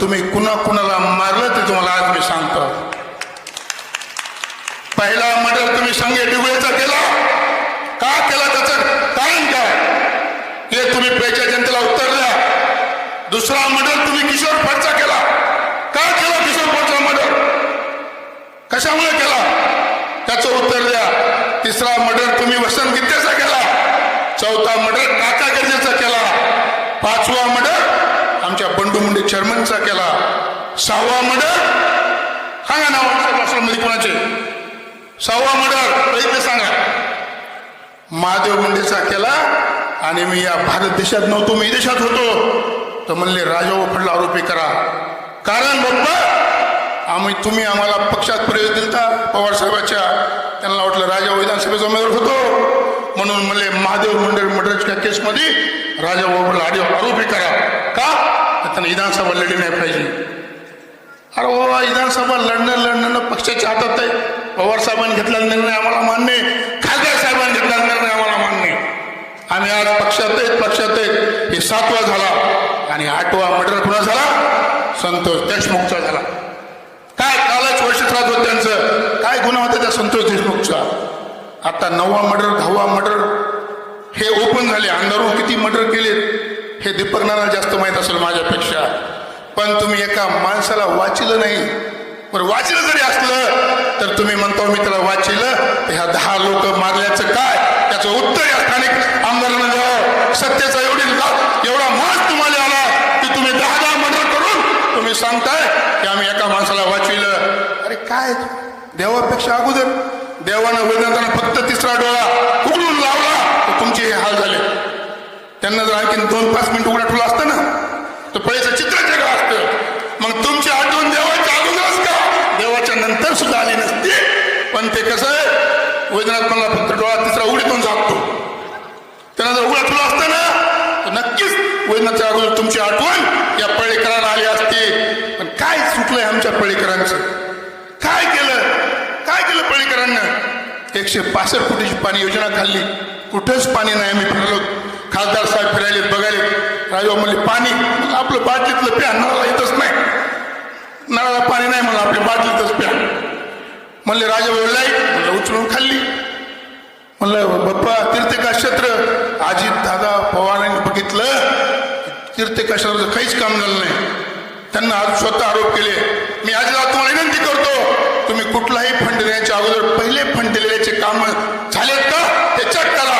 तुम्ही कुणा कुणाला मारलं ते तुम्हाला आज मी सांगतो. पहिला मर्डर तुम्ही संगे डिवळेचा केला. का केला त्याचं कारण काय हे तुम्ही पेच्या जनतेला उत्तर द्या. दुसरा मर्डर तुम्ही किशोर फडचा केला. का केला किशोर फडचा मर्डर? कशामुळे केला त्याचं उत्तर द्या. तिसरा मर्डर तुम्ही वसंत गित्तेचा केला. चौथा मर्डर काका गर्जेचा केला. पाचवा मर्डर आमच्या बंडू मुंडे चेअरमनचा केला. सहावा मर्डर सांगा नाव मध्ये कोणाचे? सहावा मर्डर प्रयत्न सांगा. महादेव मुंडेचा केला. आणि मी या भारत देशात नव्हतो, मी देशात होतो. तर म्हणले राजाभाऊ फडला आरोपी करा. कारण बाप्पा तुम्ही आम्हाला पक्षात प्रवेश दिलता पवार साहेबाच्या. त्यांना वाटलं राजाभाऊ विधानसभेचा उमेदवार होतो म्हणून म्हणले महादेव मुंडे मर्डरच्या केसमध्ये राजाभाऊ आरोपी करा. का तर त्यांना विधानसभा लढली नाही पाहिजे. अरे बाबा विधानसभा लढणं पक्षाच्या हातात आहे. पवार साहेबांनी घेतलेला निर्णय आम्हाला मान्य आहे. खासदार साहेबांनी घेतलेला निर्णय आम्हाला मान्य आहे. आम्ही आज पक्षात आहेत. हे 7वा झाला. आणि 8वा मर्डर कुणा झाला? संतोष देशमुखचा झाला. काय कालच वर्ष त्रास होत त्यांचं. काय गुन्हा होता त्या संतोष देशमुखचा? आता 9वा मर्डर 10वा मर्डर हे ओपन झाले. अंधारून किती मर्डर केलेत हे दीपक नाना जास्त माहीत असेल माझ्यापेक्षा. पण तुम्ही एका माणसाला वाचिलं नाही. बरं वाचिलं जरी असलं तर तुम्ही म्हणता मी त्याला वाचिलं. ह्या 10 लोक मारल्याचं काय त्याचं उत्तर या स्थानिक आमदारांना द्यावं. सत्तेचा एवढा मास तुम्हाला आला की तुम्ही 10 मर्डर करून तुम्ही सांगताय की आम्ही एका माणसाला वाचविलं. अरे काय देवापेक्षा अगोदर देवानं वेदांताना फक्त 3रा डोळा उघडून लावला तर तुमचे हे हाल झाले. त्यांना जर आणखी 2-5 मिनिट उघडा ठेवला असतं ना तर पळीचं चित्र जगलं असतं. मग तुमची आठवण देवाच्या अगोदरच का देवाच्या नंतर सुद्धा आली नसती. पण ते कसं आहे वैद्यनाथ मला फक्त डोळा 3रा उघडीतून जागतो. त्यांना जर उघडा ठेवला असतं ना तर नक्कीच वैद्यनाथच्या अगोदर तुमची आठवण या पळीकरांना आली असती. पण काय चुकलंय आमच्या पळीकरांचं? काय केलं पळीकरांना? 165 कोटीची पाणी योजना खाल्ली. कुठंच पाणी नाही. आम्ही फिरलो. खासदार साहेब फिरायले बघायले. राजभाऊ म्हणले पाणी. आपलं बाटलीतलं प्या. नळाला येतच नाही. नळाला पाणी नाही म्हणलं आपल्या बाटलीतच प्या. म्हणले राजाभाऊ लाईट. म्हणलं उचलून खाल्ली. म्हणलं बाप्पा तीर्थक्षेत्र अजित दादा पवारांनी बघितलं. तीर्थक्षेत्राचं काहीच काम झालं नाही. त्यांना आज स्वतः आरोप केले. मी आज तुम्हाला विनंती करतो तुम्ही कुठलाही फंड देण्याच्या अगोदर पहिले फंड दिलेल्याचे काम झालेत का ते चेक करा.